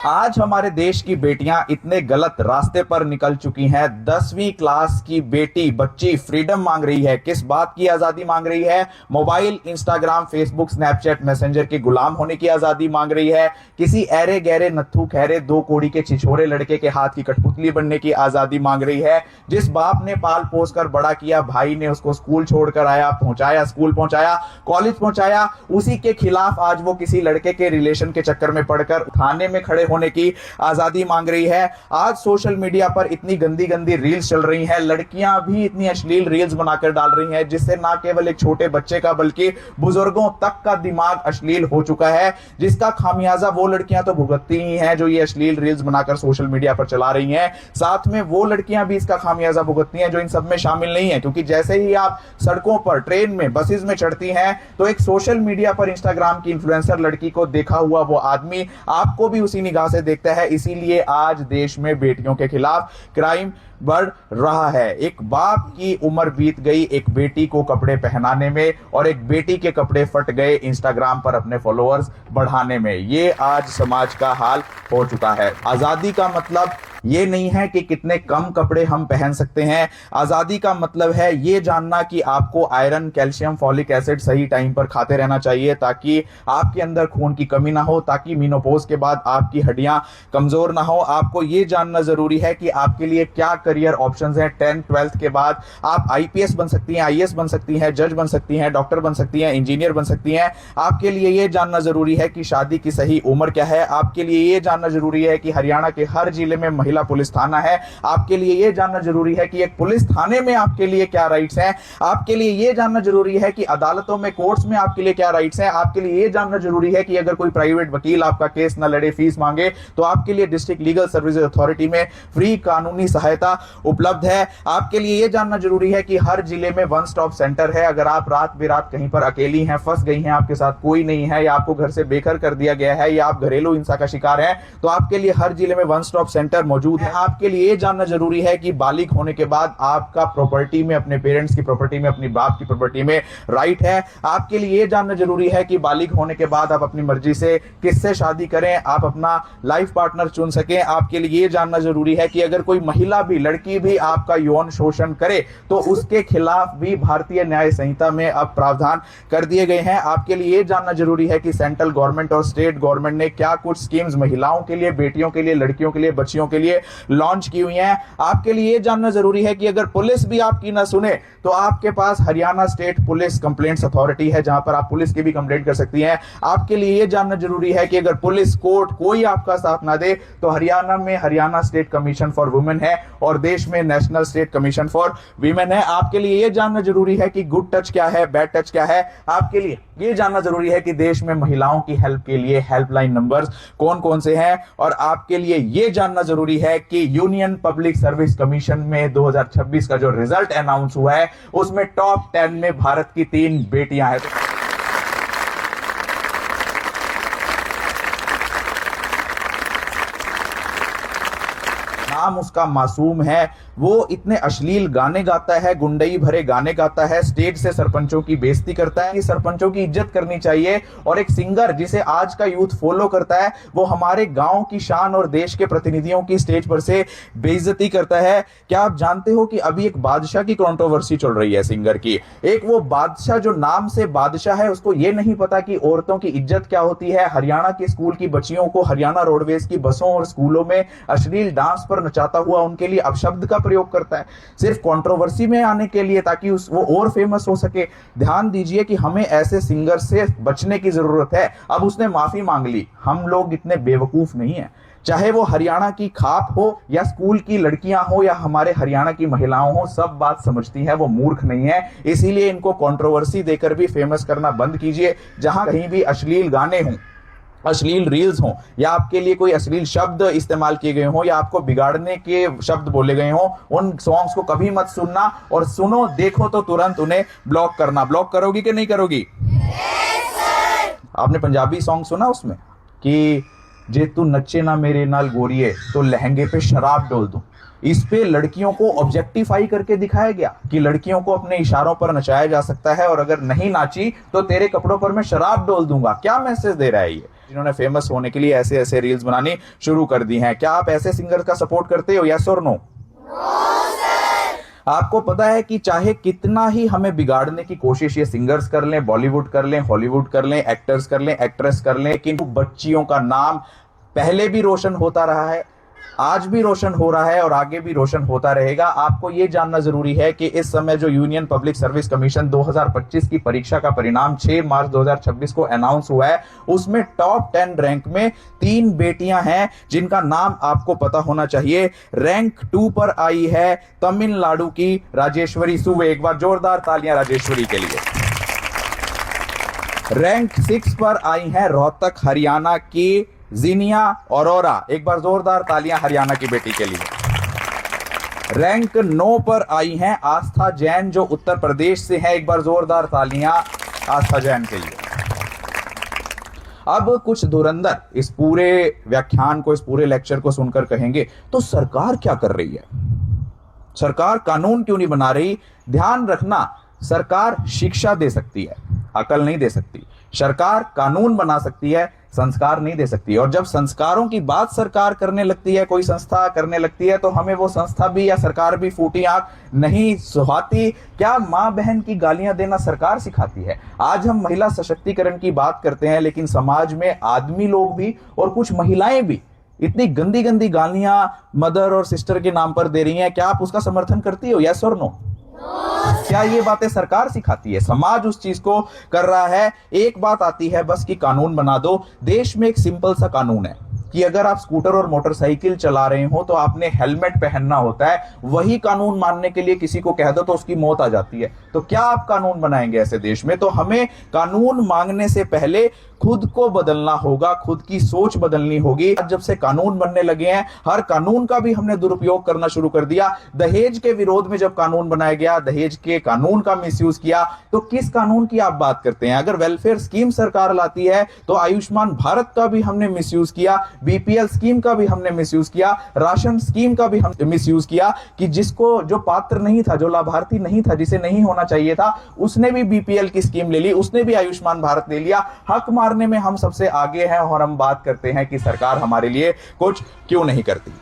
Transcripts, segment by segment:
आज हमारे देश की बेटियां इतने गलत रास्ते पर निकल चुकी हैं। 10वीं क्लास की बच्ची फ्रीडम मांग रही है। किस बात की आजादी मांग रही है? Mobile, Instagram, Facebook, Snapchat, messenger के गुलाम होने की आजादी मांग रही है। किसी ऐरे गहरे नत्थु खैरे दो कोड़ी के छिछोरे लड़के के हाथ की कठपुतली बनने की आजादी मांग रही है। जिस बाप ने पाल पोस कर बड़ा किया, भाई ने उसको स्कूल छोड़कर आया, पहुंचाया, स्कूल पहुंचाया, कॉलेज पहुंचाया, उसी के खिलाफ आज वो किसी लड़के के रिलेशन के चक्कर में पड़कर थाने में खड़े होने की आजादी मांग रही है। आज सोशल मीडिया पर इतनी गंदी गंदी रील्स चल रही हैं, लड़कियां भी इतनी अश्लील रील्स बनाकर डाल रही हैं, जिससे ना केवल एक छोटे बच्चे का बल्कि बुजुर्गों तक का दिमाग अश्लील हो चुका है, जिसका खामियाजा वो लड़कियां तो भुगतती ही हैं जो ये अश्लील रील्स बनाकर सोशल मीडिया पर चला रही हैं। साथ में वो लड़कियां भी इसका खामियाजा भुगतती हैं जो इन सब में शामिल नहीं है, क्योंकि जैसे ही आप सड़कों पर, ट्रेन में, बसेस में चढ़ती हैं तो एक सोशल मीडिया पर इंस्टाग्राम की इन्फ्लुएंसर लड़की को देखा हुआ वो आदमी आपको भी उसी निगाह से देखता है। इसीलिए आज देश में बेटियों के खिलाफ क्राइम बढ़ रहा है। एक बाप की उम्र बीत गई एक बेटी को कपड़े पहनाने में, और एक बेटी के कपड़े फट गए इंस्टाग्राम पर अपने फॉलोअर्स बढ़ाने में। ये आज समाज का हाल हो चुका है। आजादी का मतलब ये नहीं है कि कितने कम कपड़े हम पहन सकते हैं। आजादी का मतलब है ये जानना कि आपको आयरन, कैल्शियम, फॉलिक एसिड सही टाइम पर खाते रहना चाहिए, ताकि आपके अंदर खून की कमी ना हो, ताकि मेनोपॉज के बाद आपकी हड्डियां कमजोर ना हो। आपको ये जानना जरूरी है कि आपके लिए क्या करियर ऑप्शंस हैं। 10th 12th के बाद आप आईपीएस बन सकती हैं, आईएएस बन सकती हैं, जज बन सकती हैं, डॉक्टर बन सकती हैं, इंजीनियर बन सकती हैं। आपके लिए ये जानना जरूरी है कि शादी की सही उम्र क्या है। आपके लिए ये जानना जरूरी है कि हरियाणा के हर जिले में महिला पुलिस थाना है। आपके लिए यह जानना जरूरी है कि एक पुलिस थाने में आपके लिए क्या राइट्स हैं। आपके लिए यह जानना जरूरी है कि अदालतों में, कोर्ट्स में आपके लिए क्या राइट्स हैं। आपके लिए यह जानना जरूरी है कि अगर कोई प्राइवेट वकील आपका केस न लड़े, फीस मांगे, तो आपके लिए डिस्ट्रिक्ट लीगल सर्विसेज अथॉरिटी में फ्री कानूनी सहायता उपलब्ध है। आपके लिए यह जानना जरूरी है कि हर जिले में वन स्टॉप सेंटर है। अगर आप रात बेरात कहीं पर अकेली हैं, फंस गई हैं, आपके साथ कोई नहीं है, या आपको घर से बेघर कर दिया गया है, या आप घरेलू हिंसा का शिकार हैं, तो आपके लिए हर जिले में वन स्टॉप सेंटर मौजूद है। आपके लिए यह जानना जरूरी है कि बालिग होने के बाद आपका प्रॉपर्टी में, अपने पेरेंट्स की प्रॉपर्टी में, अपनी बाप की प्रॉपर्टी में राइट है। आपके लिए यह जानना जरूरी है कि बालिग होने के बाद आप अपनी मर्जी से किससे शादी करें, आप अपना लाइफ पार्टनर चुन सकें। आपके लिए यह जानना जरूरी है कि अगर कोई महिला भी, लड़की भी आपका यौन शोषण करे तो उसके खिलाफ भी भारतीय न्याय संहिता में अब प्रावधान कर दिए गए हैं। आपके लिए यह जानना जरूरी है कि सेंट्रल गवर्नमेंट और स्टेट गवर्नमेंट ने क्या कुछ स्कीम्स महिलाओं के लिए, बेटियों के लिए, लड़कियों के लिए, बच्चियों के लिए लॉन्च की हुई हैं। आपके लिए यह जानना जरूरी है कि अगर पुलिस भी आपकी ना सुने तो आपके पास Haryana state police complaints authority है, जहां पर आप पुलिस की भी कंप्लेंट कर सकती हैं। आपके लिए यह जानना जरूरी है कि अगर पुलिस, कोर्ट कोई आपका साथ ना दे तो हरियाणा में Haryana state commission for women है और देश में national state commission for women है। आपके लिए यह जानना जरूरी है कि गुड टच क्या है, बैड टच क्या है। आपके लिए यह जानना जरूरी है कि देश में महिलाओं की हेल्प के लिए हेल्पलाइन नंबर्स कौन कौन से हैं। और आपके लिए यह जानना जरूरी है कि यूनियन पब्लिक सर्विस कमीशन में 2026 का जो रिजल्ट अनाउंस हुआ है उसमें टॉप 10 में भारत की 3 बेटियां हैं। नाम उसका मासूम है, वो इतने अश्लील गाने गाता है, गुंडई भरे गाने गाता है, स्टेज से सरपंचों की बेइज्जती करता है। सरपंचों की इज्जत करनी चाहिए। और एक सिंगर जिसे आज का यूथ फॉलो करता है, वो हमारे गांव की शान और देश के प्रतिनिधियों की स्टेज पर से बेइज्जती करता है। क्या आप जानते हो कि अभी एक बादशाह की कंट्रोवर्सी चल रही है सिंगर की। एक वो बादशाह जो नाम से बादशाह है, उसको ये नहीं पता कि औरतों की इज्जत क्या होती है। हरियाणा के स्कूल की बच्चियों को हरियाणा रोडवेज की बसों और स्कूलों में अश्लील डांस पर नचाता हुआ उनके लिए अपशब्द का प्रयोग करता है, सिर्फ कंट्रोवर्सी में आने के लिए, ताकि वो और फेमस हो सके। ध्यान दीजिए कि हमें ऐसे सिंगर से बचने की जरूरत है। अब उसने माफी मांग ली। हम लोग इतने बेवकूफ नहीं है, चाहे वो हरियाणा की खाप हो या स्कूल की लड़कियां हो या हमारे हरियाणा की महिलाओं हो, सब बात समझती हैं, वो मूर्ख नहीं है। इसीलिए इनको कंट्रोवर्सी देकर भी फेमस करना बंद कीजिए। जहां कहीं भी अश्लील गाने हों, अश्लील रील्स हों, या आपके लिए कोई अश्लील शब्द इस्तेमाल किए गए हों, या आपको बिगाड़ने के शब्द बोले गए हों, उन सॉन्ग्स को कभी मत सुनना। और सुनो, देखो तो तुरंत उन्हें ब्लॉक करना। ब्लॉक करोगी कि नहीं करोगी? आपने पंजाबी सॉन्ग सुना उसमें कि जे तू नच्चे ना मेरे नाल गोरिए तो लहंगे पे शराब डोल दूं। इस पे लड़कियों को ऑब्जेक्टिफाई करके दिखाया गया कि लड़कियों को अपने इशारों पर नचाया जा सकता है, और अगर नहीं नाची तो तेरे कपड़ों पर मैं शराब डोल दूंगा। क्या मैसेज दे रहा है ये? जिन्होंने फेमस होने के लिए ऐसे ऐसे रील्स बनानी शुरू कर दी हैं। क्या आप ऐसे सिंगर्स का सपोर्ट करते हो, यस और नो? आपको पता है कि चाहे कितना ही हमें बिगाड़ने की कोशिश ये सिंगर्स कर लें, बॉलीवुड कर लें, हॉलीवुड कर लें, एक्टर्स कर लें, एक्ट्रेस कर लें, लेकिन बच्चियों का नाम पहले भी रोशन होता रहा है, आज भी रोशन हो रहा है और आगे भी रोशन होता रहेगा। आपको यह जानना जरूरी है कि इस समय जो यूनियन पब्लिक सर्विस कमीशन 2025 की परीक्षा का परिणाम 6 मार्च 2026 को अनाउंस हुआ है, उसमें टॉप 10 रैंक में 3 बेटियां हैं जिनका नाम आपको पता होना चाहिए। रैंक 2 पर आई है तमिलनाडु की राजेश्वरी सुवे, एक बार जोरदार तालियां राजेश्वरी के लिए। रैंक 6 पर आई है रोहतक हरियाणा की जिनिया अरोरा, एक बार जोरदार तालियां हरियाणा की बेटी के लिए। रैंक 9 पर आई हैं आस्था जैन जो उत्तर प्रदेश से है, एक बार जोरदार तालियां आस्था जैन के लिए। अब कुछ धुरंधर इस पूरे व्याख्यान को, इस पूरे लेक्चर को सुनकर कहेंगे तो सरकार क्या कर रही है, सरकार कानून क्यों नहीं बना रही? ध्यान रखना, सरकार शिक्षा दे सकती है, अकल नहीं दे सकती। सरकार कानून बना सकती है, संस्कार नहीं दे सकती। और जब संस्कारों की बात सरकार करने लगती है, कोई संस्था करने लगती है, तो हमें वो संस्था भी या सरकार भी फूटी आंख नहीं सुहाती। क्या मां बहन की गालियां देना सरकार सिखाती है? आज हम महिला सशक्तिकरण की बात करते हैं, लेकिन समाज में आदमी लोग भी और कुछ महिलाएं भी इतनी गंदी गंदी गालियां मदर और सिस्टर के नाम पर दे रही हैं। क्या आप उसका समर्थन करती हो, यस और नो? क्या ये बातें सरकार सिखाती है? समाज उस चीज को कर रहा है। एक बात आती है बस कि कानून बना दो। देश में एक सिंपल सा कानून है कि अगर आप स्कूटर और मोटरसाइकिल चला रहे हो तो आपने हेलमेट पहनना होता है। वही कानून मानने के लिए किसी को कह दो तो उसकी मौत आ जाती है। तो क्या आप कानून बनाएंगे ऐसे देश में? तो हमें कानून मांगने से पहले खुद को बदलना होगा, खुद की सोच बदलनी होगी। जब से कानून बनने लगे हैं, हर कानून का भी हमने दुरुपयोग करना शुरू कर दिया। दहेज के विरोध में जब कानून बनाया गया, दहेज के कानून का मिसयूज किया, तो किस कानून की आप बात करते हैं? अगर वेलफेयर स्कीम सरकार लाती है तो आयुष्मान भारत का भी हमने मिसयूज किया, बीपीएल स्कीम का भी हमने मिसयूज किया, राशन स्कीम का भी हमने मिसयूज किया कि जिसको, जो पात्र नहीं था, जो लाभार्थी नहीं था, जिसे नहीं होना चाहिए था, उसने भी बीपीएल की स्कीम ले ली, उसने भी आयुष्मान भारत ले लिया। हक मारने में हम सबसे आगे हैं और हम बात करते हैं कि सरकार हमारे लिए कुछ क्यों नहीं करती।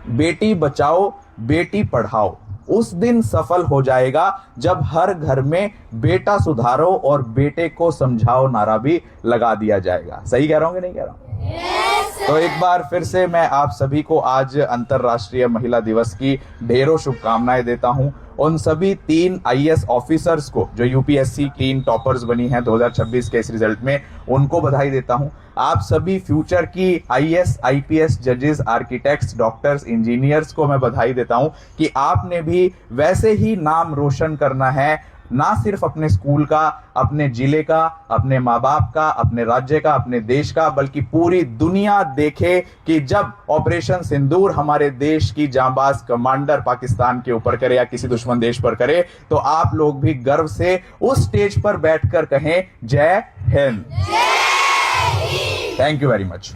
बेटी बचाओ बेटी पढ़ाओ उस दिन सफल हो जाएगा जब हर घर में बेटा सुधारो और बेटे को समझाओ नारा भी लगा दिया जाएगा। सही कह रहा हूं कि नहीं कह रहा हूं? तो एक बार फिर से मैं आप सभी को आज अंतरराष्ट्रीय महिला दिवस की ढेरों शुभकामनाएं देता हूं। उन सभी 3 आईएएस ऑफिसर्स को जो यूपीएससी 3 टॉपर्स बनी हैं 2026 के इस रिजल्ट में, उनको बधाई देता हूं। आप सभी फ्यूचर की आईएएस, आईपीएस, जजेस, आर्किटेक्ट्स, डॉक्टर्स, इंजीनियर्स को मैं बधाई देता हूं कि आपने भी वैसे ही नाम रोशन करना है, ना सिर्फ अपने स्कूल का, अपने जिले का, अपने माँ बाप का, अपने राज्य का, अपने देश का, बल्कि पूरी दुनिया देखे कि जब ऑपरेशन सिंदूर हमारे देश की जांबाज कमांडर पाकिस्तान के ऊपर करे या किसी दुश्मन देश पर करे, तो आप लोग भी गर्व से उस स्टेज पर बैठकर कहें जय Hind. Thank you very much.